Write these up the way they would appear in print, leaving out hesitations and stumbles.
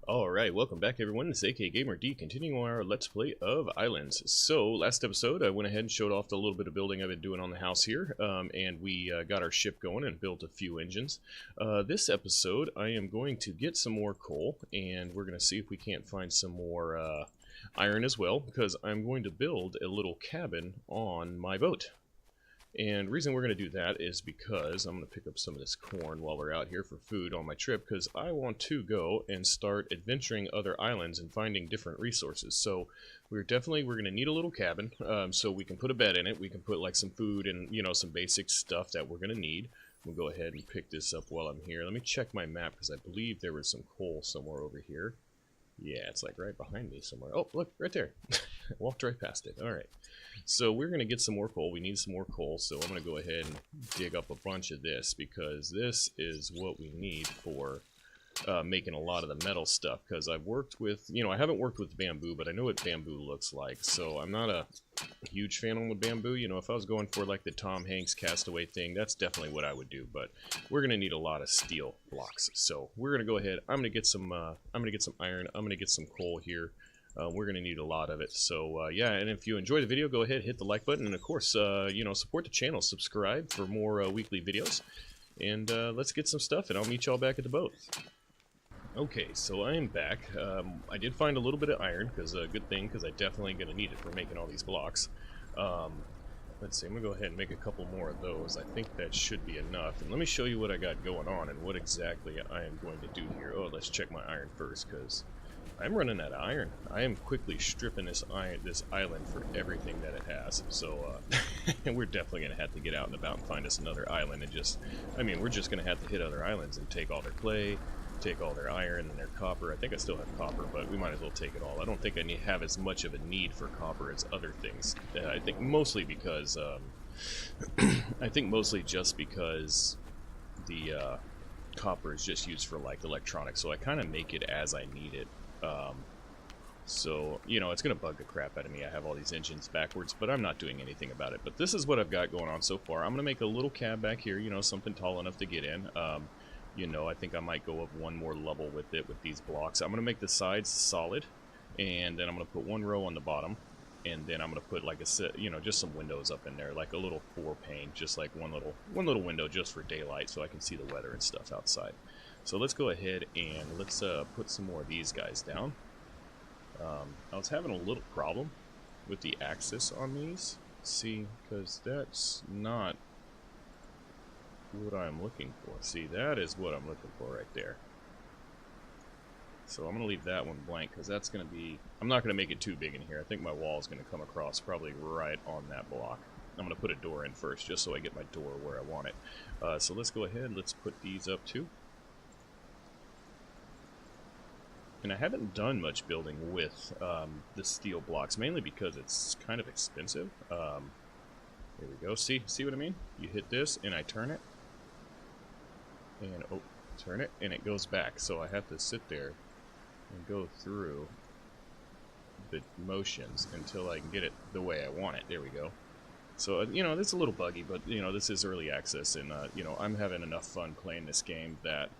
Alright, welcome back everyone, this is AK Gamer D, continuing our Let's Play of Ylands. So, last episode I went ahead and showed off the little bit of building I've been doing on the house here, and we got our ship going and built a few engines. This episode I am going to get some more coal, and we're going to see if we can't find some more iron as well, because I'm going to build a little cabin on my boat. And the reason we're going to do that is because I'm going to pick up some of this corn while we're out here for food on my trip, because I want to go and start adventuring other islands and finding different resources. So we're going to need a little cabin, so we can put a bed in it. We can put like some food and, you know, some basic stuff that we're going to need. We'll go ahead and pick this up while I'm here. Let me check my map, because I believe there was some coal somewhere over here. Yeah, it's like right behind me somewhere. Oh, look, right there. Walked right past it. Alright. So we're going to get some more coal. We need some more coal, so I'm going to go ahead and dig up a bunch of this, because this is what we need for making a lot of the metal stuff. Because I've worked with, you know, I haven't worked with bamboo, but I know what bamboo looks like. So I'm not a huge fan on the bamboo. You know, if I was going for like the Tom Hanks Castaway thing, that's definitely what I would do. But we're going to need a lot of steel blocks. So we're going to go ahead. I'm going to get some iron. I'm going to get some coal here. We're going to need a lot of it. So, yeah, and if you enjoy the video, go ahead, hit the like button, and of course, you know, support the channel, subscribe for more weekly videos, and let's get some stuff, and I'll meet y'all back at the boat. Okay, so I am back. I did find a little bit of iron, because a good thing, because I definitely going to need it for making all these blocks. Let's see, I'm going to go ahead and make a couple more of those. I think that should be enough, and let me show you what I got going on, and what exactly I am going to do here. Oh, let's check my iron first, because I'm running out of iron. I am quickly stripping this island for everything that it has. So, we're definitely going to have to get out and about and find us another island and just, I mean, we're just going to have to hit other islands and take all their clay, take all their iron and their copper. I think I still have copper, but we might as well take it all. I don't think I have as much of a need for copper as other things. I think mostly because, just because the copper is just used for like electronics, so I kind of make it as I need it. So, you know, it's going to bug the crap out of me. I have all these engines backwards, but I'm not doing anything about it. But this is what I've got going on so far. I'm going to make a little cab back here, you know, something tall enough to get in. You know, I think I might go up one more level with it with these blocks. I'm going to make the sides solid, and then I'm going to put one row on the bottom, and then I'm going to put like a, you know, just some windows up in there, like a little 4-pane, just like one little window just for daylight, so I can see the weather and stuff outside. So let's go ahead and let's put some more of these guys down. I was having a little problem with the axis on these. See, because that's not what I'm looking for. See, that is what I'm looking for right there. So I'm going to leave that one blank, because that's going to be, I'm not going to make it too big in here. I think my wall is going to come across probably right on that block. I'm going to put a door in first, just so I get my door where I want it. So let's go ahead, let's put these up too. And I haven't done much building with the steel blocks, mainly because it's kind of expensive. There we go. See what I mean? You hit this, and I turn it, and turn it, and it goes back. So I have to sit there and go through the motions until I can get it the way I want it. There we go. So, you know, it's a little buggy, but, you know, this is early access, and, you know, I'm having enough fun playing this game that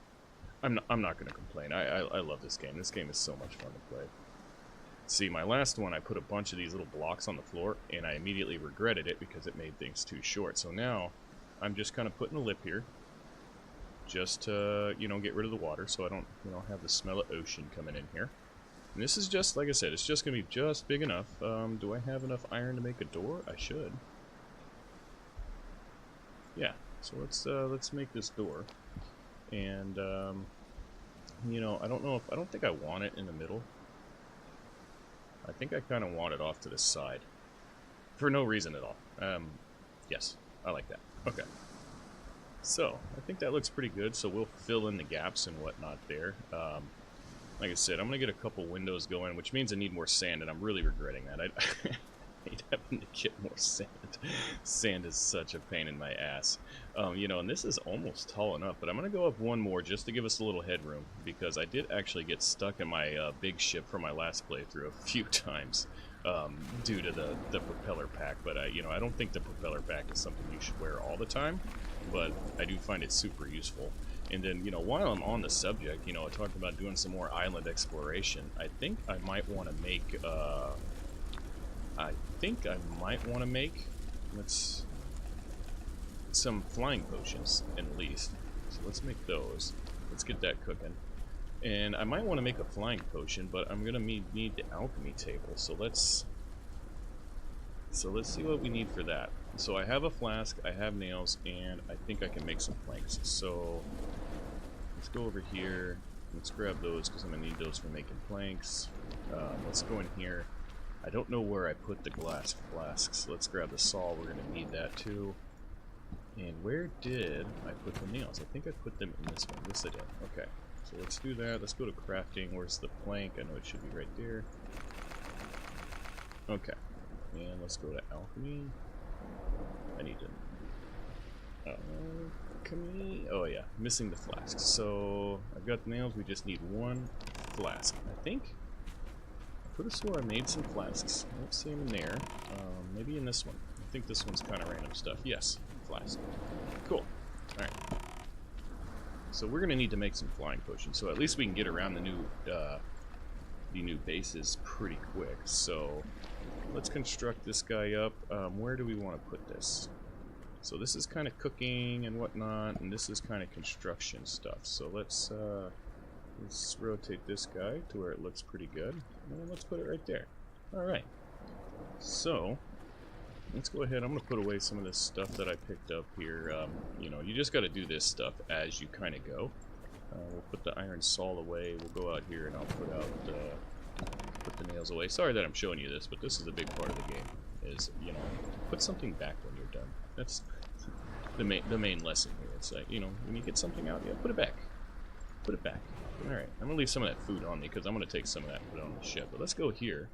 I'm not going to complain. I love this game. This game is so much fun to play. See, my last one, I put a bunch of these little blocks on the floor, and I immediately regretted it because it made things too short. So now, I'm just kind of putting a lip here, just to, you know, get rid of the water, so I don't, you know, have the smell of ocean coming in here. And this is just, like I said, it's just going to be just big enough. Do I have enough iron to make a door? I should. Yeah, so let's make this door. And, you know, I don't think I want it in the middle. I think I kind of want it off to the side. For no reason at all. Yes, I like that. Okay. So, I think that looks pretty good, so we'll fill in the gaps and whatnot there. Like I said, I'm going to get a couple windows going, which means I need more sand, and I'm really regretting that. I hate having to get more sand. Sand is such a pain in my ass. You know, and this is almost tall enough, but I'm going to go up one more just to give us a little headroom, because I did actually get stuck in my big ship from my last playthrough a few times due to the propeller pack. But, you know, I don't think the propeller pack is something you should wear all the time, but I do find it super useful. And then, while I'm on the subject, I talked about doing some more island exploration. I think I might want to make, let's, some flying potions, at least. So let's make those. Let's get that cooking. And I might want to make a flying potion, but I'm going to need the alchemy table. So let's see what we need for that. So I have a flask, I have nails, and I think I can make some planks. So let's go over here. Let's grab those because I'm going to need those for making planks. Let's go in here. I don't know where I put the glass flasks. Let's grab the saw. We're going to need that too. And where did I put the nails? I think I put them in this one. Yes, I did. Okay. So let's do that. Let's go to crafting. Where's the plank? I know it should be right there. Okay. And let's go to alchemy. I need to... alchemy... Oh yeah, missing the flasks. So, I've got the nails. We just need one flask. I think... I could have swore I made some flasks. I don't see them in there. Maybe in this one. I think this one's kind of random stuff. Yes, flask. Cool. Alright. So we're going to need to make some flying potions. So at least we can get around the new bases pretty quick. So let's construct this guy up. Where do we want to put this? So this is kind of cooking and whatnot, and this is kind of construction stuff. So let's rotate this guy to where it looks pretty good. And let's put it right there. Alright. So let's go ahead. I'm going to put away some of this stuff that I picked up here. You just got to do this stuff as you kind of go. We'll put the iron saw away. We'll go out here and I'll put the nails away. Sorry that I'm showing you this, but this is a big part of the game. Is put something back when you're done. That's the main lesson here. It's like when you get something out, yeah, put it back. Put it back. All right. I'm gonna leave some of that food on me because I'm gonna take some of that and put it on the ship. But let's go here.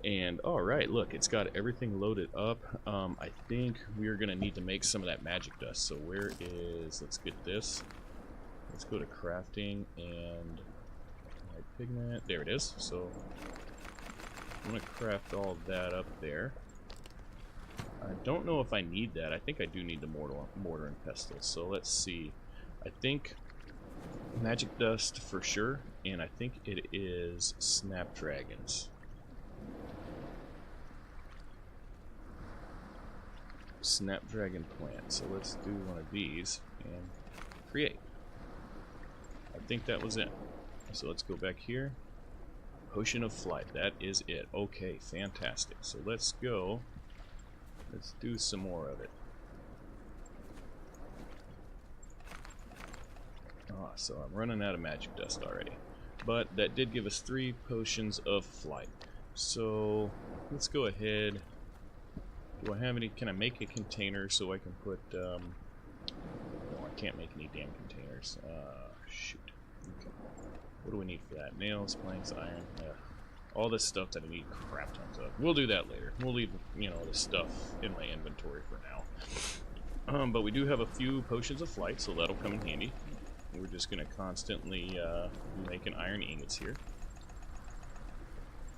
And alright, look, it's got everything loaded up. I think we're going to need to make some of that magic dust. So where is, let's get this. Let's go to crafting and white pigment. There it is. So I'm going to craft all of that up there. I don't know if I need that. I think I do need the mortar and pestle. So let's see. I think magic dust for sure. And I think it is snapdragons. Snapdragon plant. So let's do one of these and create. I think that was it. So let's go back here. Potion of flight. That is it. Okay, fantastic. So let's go. Let's do some more of it. So I'm running out of magic dust already. But that did give us 3 potions of flight. So let's go ahead. Do I have any? Can I make a container so I can put, no, I can't make any damn containers. Shoot. Okay. What do we need for that? Nails, planks, iron, all this stuff that I need crap tons of. We'll do that later. We'll leave, this stuff in my inventory for now. But we do have a few potions of flight, so that'll come in handy. We're just going to constantly be making iron ingots here.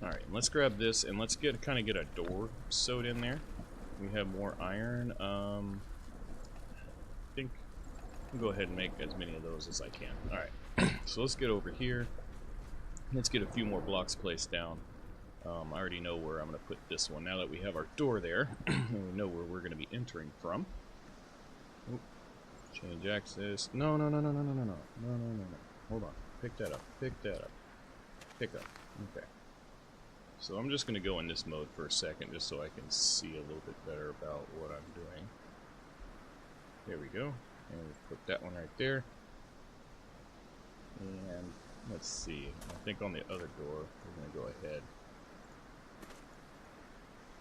Alright, let's grab this and let's kind of get a door sewed in there. We have more iron. I think I'll go ahead and make as many of those as I can. Alright, so let's get over here. Let's get a few more blocks placed down. I already know where I'm going to put this one. Now that we have our door there, and we know where we're going to be entering from. Oop. Change access. No. Hold on. Pick that up. Pick that up. Pick up. Okay. So I'm just going to go in this mode for a second just so I can see a little bit better about what I'm doing. There we go. And we'll put that one right there. And let's see. I think on the other door, we're going to go ahead.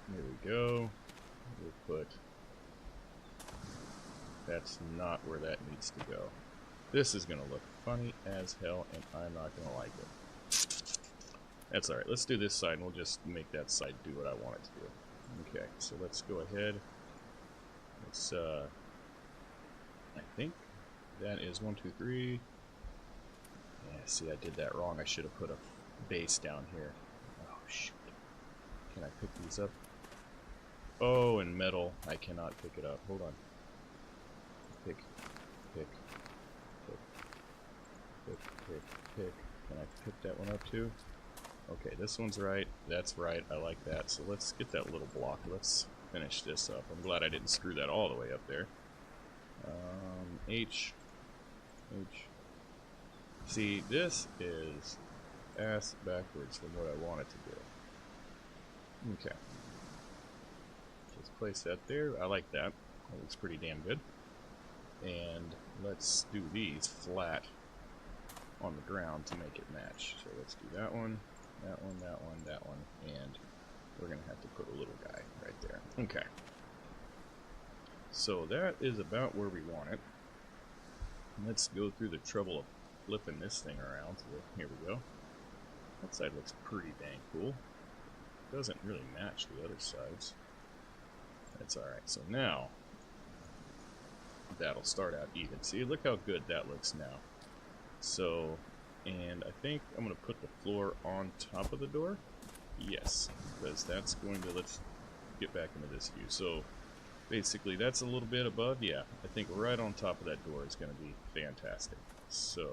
There we go. We'll put... That's not where that needs to go. This is going to look funny as hell, and I'm not going to like it. That's alright. Let's do this side, and we'll just make that side do what I want it to do. Okay, so let's go ahead. Let's, I think that is 1, 2, 3. Yeah, see, I did that wrong. I should have put a base down here. Oh, shoot. Can I pick these up? Oh, and metal. I cannot pick it up. Hold on. Pick. Pick. Can I pick that one up too? Okay, this one's right. That's right. I like that. So let's get that little block. Let's finish this up. I'm glad I didn't screw that all the way up there. H. See, this is ass backwards from what I want it to do. Okay. Let's place that there. I like that. That looks pretty damn good. And let's do these flat on the ground to make it match. So let's do that one, that one, that one, that one, and we're going to have to put a little guy right there. Okay. So that is about where we want it. Let's go through the trouble of flipping this thing around. So here we go. That side looks pretty dang cool. Doesn't really match the other sides. That's alright. So now, that'll start out even. See, look how good that looks now. So, and I think I'm going to put the floor on top of the door. Yes, because that's going to, let's get back into this view. So, basically, that's a little bit above. Yeah, I think right on top of that door is going to be fantastic. So,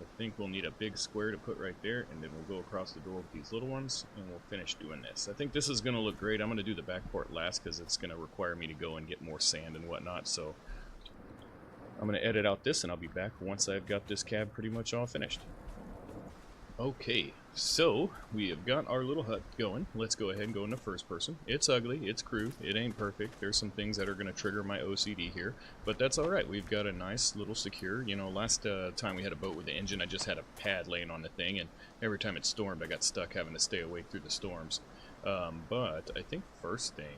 I think we'll need a big square to put right there, and then we'll go across the door with these little ones, and we'll finish doing this. I think this is going to look great. I'm going to do the back part last because it's going to require me to go and get more sand and whatnot. So, I'm going to edit out this, and I'll be back once I've got this cab pretty much all finished. Okay, so we have got our little hut going. Let's go ahead and go into first person. It's ugly, it's crude, it ain't perfect. There's some things that are going to trigger my OCD here, but that's alright. We've got a nice little secure, you know, last time we had a boat with the engine, I just had a pad laying on the thing, and every time it stormed, I got stuck having to stay awake through the storms. But I think first thing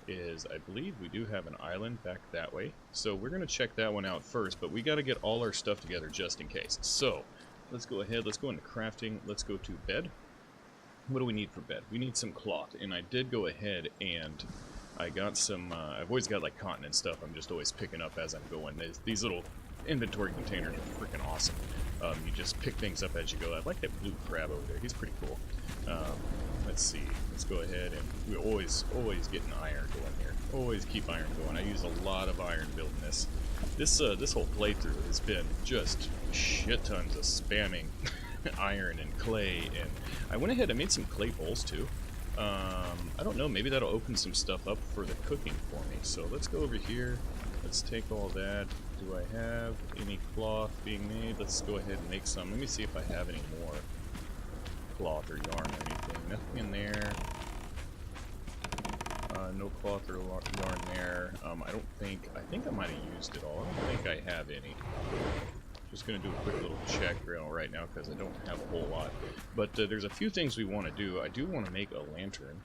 is I believe we do have an island back that way, so we're going to check that one out first, but we got to get all our stuff together just in case. So let's go ahead, let's go into crafting, let's go to bed. What do we need for bed? We need some cloth, and I did go ahead and I got some, I've always got like cotton and stuff I'm just always picking up as I'm going. These little inventory containers are freaking awesome. You just pick things up as you go. I like that blue crab over there, he's pretty cool. Let's see, let's go ahead, and we always getting iron going here. Always keep iron going. I use a lot of iron building this. This whole playthrough has been just shit tons of spamming iron and clay, and I went ahead and made some clay bowls too. I don't know, maybe that'll open some stuff up for the cooking for me. So let's go over here, let's take all that. Do I have any cloth being made? Let's go ahead and make some. Let me see if I have any more cloth or yarn or anything. Nothing in there. No cloth or yarn there. I think I might have used it all. I don't think I have any. Just going to do a quick little check right now because I don't have a whole lot. But there's a few things we want to do. I do want to make a lantern.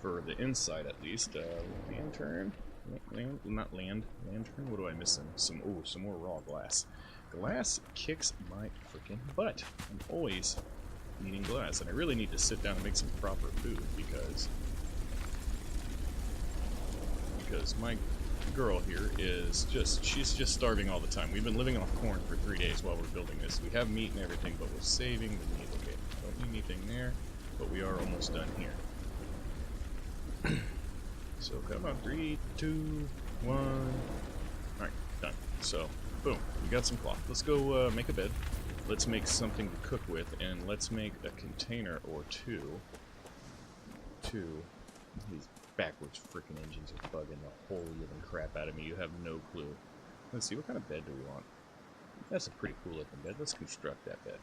For the inside at least. Lantern? Lantern. What am I missing? Some more raw glass. Glass kicks my freaking butt. I'm always eating glass, and I really need to sit down and make some proper food because my girl here is she's just starving all the time. We've been living off corn for 3 days while we're building this. We have meat and everything, but we're saving the meat. Okay, don't need anything there, but we are almost done here. So come on, 3, 2, 1. Alright, done. So, boom, we got some cloth. Let's go make a bed. Let's make something to cook with, and let's make a container or two. These backwards freaking engines are bugging the holy living crap out of me. You have no clue. Let's see, what kind of bed do we want? That's a pretty cool looking bed. Let's construct that bed.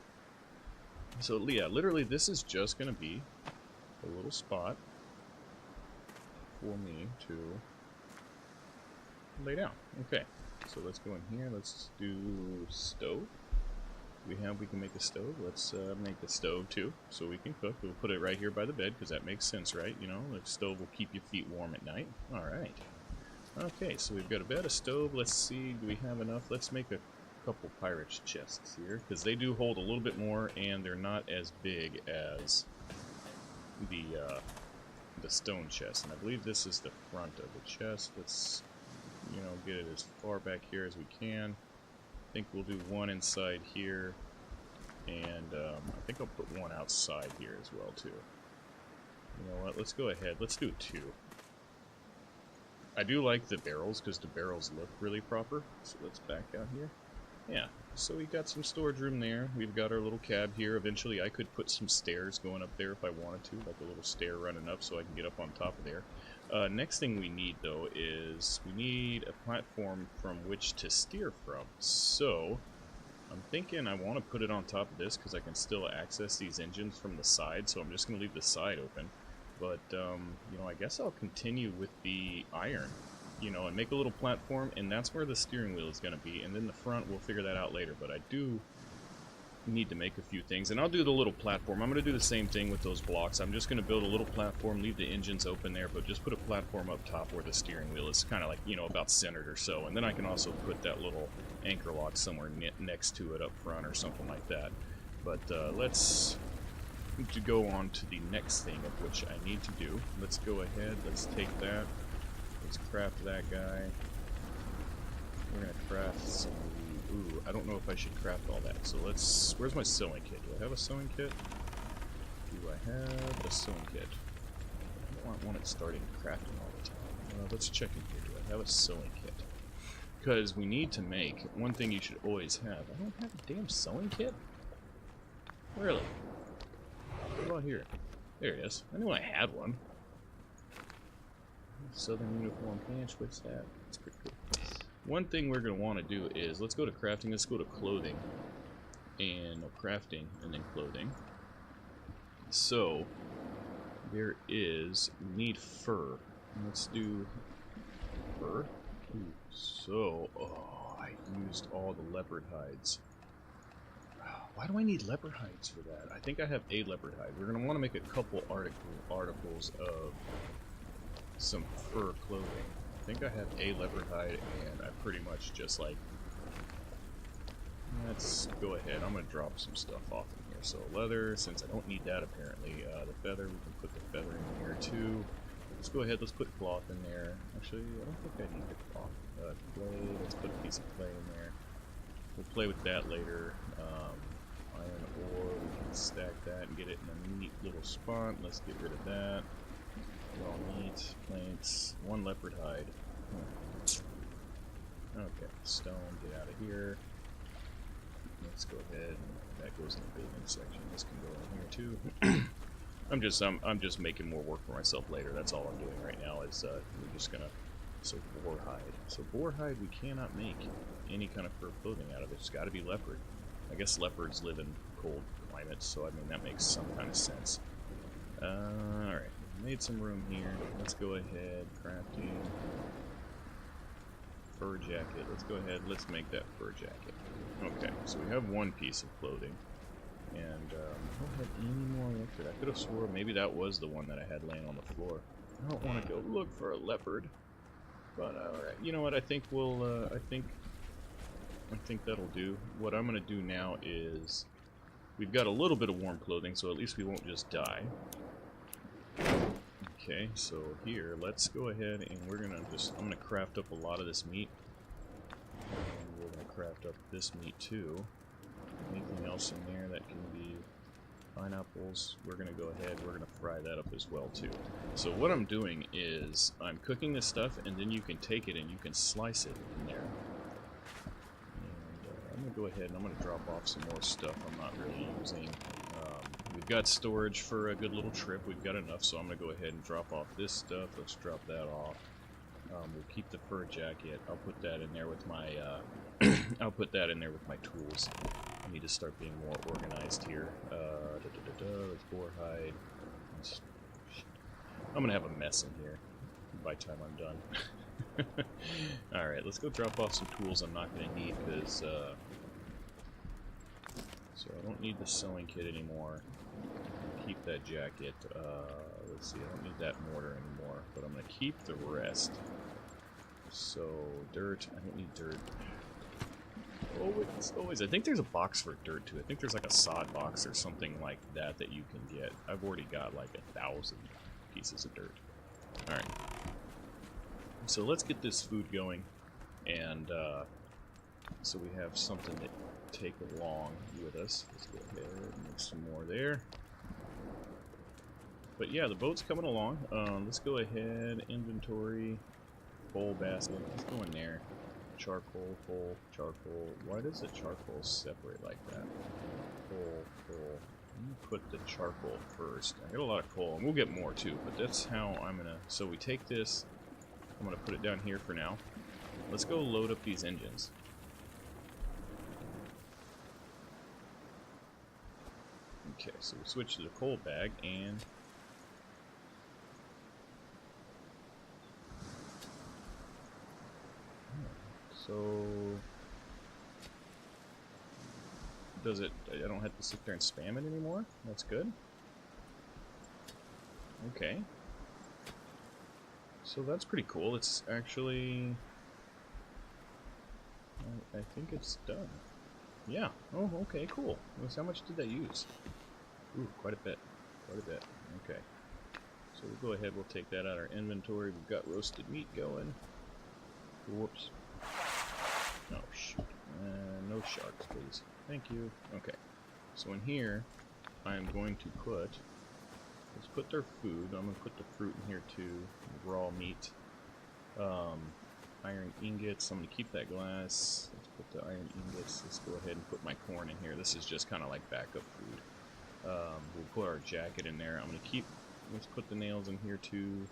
So, yeah, literally this is just going to be a little spot for me to lay down. Okay, so let's go in here. Let's do stove. We can make a stove. Let's make the stove too, so we can cook. We'll put it right here by the bed, because that makes sense, right? You know, the stove will keep your feet warm at night. Alright. Okay, so we've got a bed, a stove. Let's see, do we have enough? Let's make a couple pirate's chests here, because they do hold a little bit more, and they're not as big as the stone chest. And I believe this is the front of the chest. Let's, you know, get it as far back here as we can. I think we'll do one inside here, and I think I'll put one outside here as well too. You know what, let's go ahead, let's do 2. I do like the barrels because the barrels look really proper. So let's back out here. Yeah, so we got some storage room there. We've got our little cab here. Eventually I could put some stairs going up there if I wanted to, like a little stair running up so I can get up on top of there. Next thing we need though is we need a platform from which to steer from. So I'm thinking I want to put it on top of this because I can still access these engines from the side, so I'm just going to leave the side open. But, you know, I guess I'll continue with the iron, you know, and make a little platform, and that's where the steering wheel is going to be. And then the front, we'll figure that out later, but I do need to make a few things. And I'll do the little platform. I'm going to do the same thing with those blocks. I'm just going to build a little platform, leave the engines open there, but just put a platform up top where the steering wheel is kind of like, you know, about centered or so. And then I can also put that little anchor lock somewhere next to it up front or something like that. But let's go on to the next thing of which I need to do. Let's go ahead, let's take that, let's craft that guy. We're gonna craft some, ooh, I don't know if I should craft all that, so let's, where's my sewing kit? Do I have a sewing kit? Do I have a sewing kit? I don't want it starting crafting all the time. Let's check in here, do I have a sewing kit? Because we need to make, one thing you should always have, I don't have a damn sewing kit? Really? What about here? There it is. I knew I had one. Southern uniform pants, what's that? That's pretty cool. One thing we're going to want to do is, let's go to crafting, let's go to clothing. And, no, crafting, and then clothing. So, there is, we need fur. Let's do fur. Ooh, so, oh, I used all the leopard hides. Why do I need leopard hides for that? I think I have a leopard hide. We're going to want to make a couple articles of some fur clothing. I think I have a leopard hide, and I pretty much just like... Let's go ahead. I'm going to drop some stuff off in here. So leather, since I don't need that apparently. The feather, we can put the feather in here too. Let's go ahead, let's put cloth in there. Actually, I don't think I need the cloth. Clay, let's put a piece of clay in there. We'll play with that later. Iron ore, we can stack that and get it in a neat little spot. Let's get rid of that. Raw meat, planks, one leopard hide. Okay, stone, get out of here. Let's go ahead, that goes in the building section. This can go in here too. I'm just making more work for myself later. That's all I'm doing right now is we're just gonna, so boar hide. So boar hide we cannot make any kind of fur clothing out of it. It's gotta be leopard. I guess leopards live in cold climates, so I mean that makes some kind of sense. Alright, made some room here. Let's go ahead, crafting. Fur jacket. Let's go ahead, let's make that fur jacket. Okay, so we have one piece of clothing. And I don't have any more leopard. I could have sworn maybe that was the one that I had laying on the floor. I don't want to go look for a leopard. But alright, you know what, I think we'll, I think that'll do. What I'm going to do now is, we've got a little bit of warm clothing, so at least we won't just die. Okay, so here, let's go ahead and we're going to just, I'm going to craft up a lot of this meat. And we're going to craft up this meat too. Anything else in there that can be pineapples, we're going to go ahead, we're going to fry that up as well too. So what I'm doing is, I'm cooking this stuff and then you can take it and you can slice it in there. I'm going to go ahead and I'm going to drop off some more stuff I'm not really using. We've got storage for a good little trip. We've got enough, so I'm going to go ahead and drop off this stuff. Let's drop that off. We'll keep the fur jacket. I'll put that in there with my I'll put that in there with my tools. I need to start being more organized here. Let's boar hide. I'm going to have a mess in here by the time I'm done. Alright, let's go drop off some tools I'm not going to need because, so I don't need the sewing kit anymore. Keep that jacket. Let's see, I don't need that mortar anymore, but I'm going to keep the rest. So, dirt, I don't need dirt. Always, I think there's a box for dirt too. I think there's like a sod box or something like that that you can get. I've already got like 1,000 pieces of dirt. Alright. So let's get this food going, and so we have something to take along with us. Let's go ahead and make some more there. But yeah, the boat's coming along. Let's go ahead, inventory. coal basket. Let's go in there. Charcoal, coal, charcoal. Why does the charcoal separate like that? Coal, coal. Let me put the charcoal first. I got a lot of coal, and we'll get more too, but that's how I'm gonna... So we take this, I'm gonna put it down here for now. Let's go load up these engines. Okay, so we switch to the coal bag, and... So... Does it... I don't have to sit there and spam it anymore? That's good. Okay. So that's pretty cool. It's actually... I think it's done. Yeah. Oh, okay, cool. How much did that use? Ooh, quite a bit. Quite a bit. Okay. So we'll go ahead, we'll take that out of our inventory. We've got roasted meat going. Whoops. Oh, shoot. No sharks, please. Thank you. Okay. So in here, I'm going to put... Let's put their food. I'm going to put the fruit in here too. Raw meat. Iron ingots. I'm going to keep that glass. Let's put the iron ingots. Let's go ahead and put my corn in here. This is just kind of like backup food. We'll put our jacket in there. I'm going to keep... Let's put the nails in here too.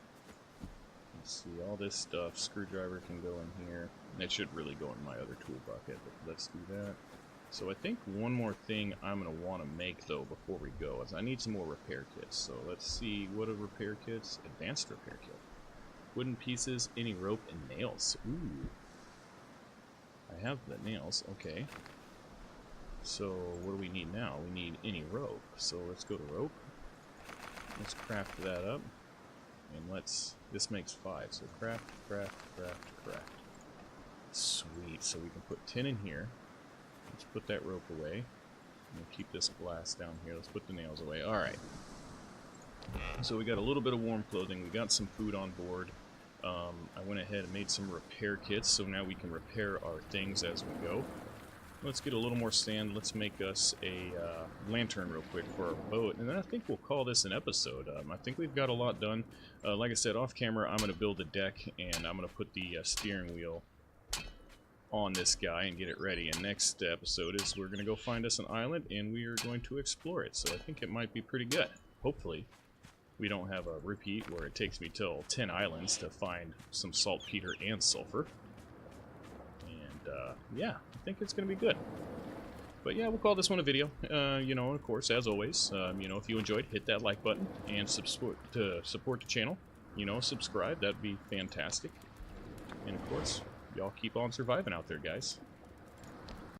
Let's see, all this stuff. Screwdriver can go in here. It should really go in my other tool bucket, but let's do that. So I think one more thing I'm going to want to make, though, before we go, is I need some more repair kits. So let's see, what are repair kits? Advanced repair kit. Wooden pieces, any rope, and nails. Ooh. I have the nails, okay. So what do we need now? We need any rope. So let's go to rope. Let's craft that up. And let's... This makes 5. So craft, craft, craft, craft. Sweet. So we can put 10 in here. Let's put that rope away. We'll keep this glass down here. Let's put the nails away. Alright. So we got a little bit of warm clothing. We got some food on board. I went ahead and made some repair kits, so now we can repair our things as we go. Let's get a little more sand. Let's make us a lantern real quick for our boat, and then I think we'll call this an episode. I think we've got a lot done. Like I said, off camera, I'm going to build a deck, and I'm going to put the steering wheel on this guy and get it ready. And next episode is we're going to go find us an island, and we are going to explore it. So I think it might be pretty good. Hopefully, we don't have a repeat where it takes me till 10 islands to find some saltpeter and sulfur. Yeah, I think it's going to be good. But yeah, we'll call this one a video. You know, of course, as always, you know, if you enjoyed, hit that like button and support the channel. You know, subscribe. That'd be fantastic. And of course, y'all keep on surviving out there, guys.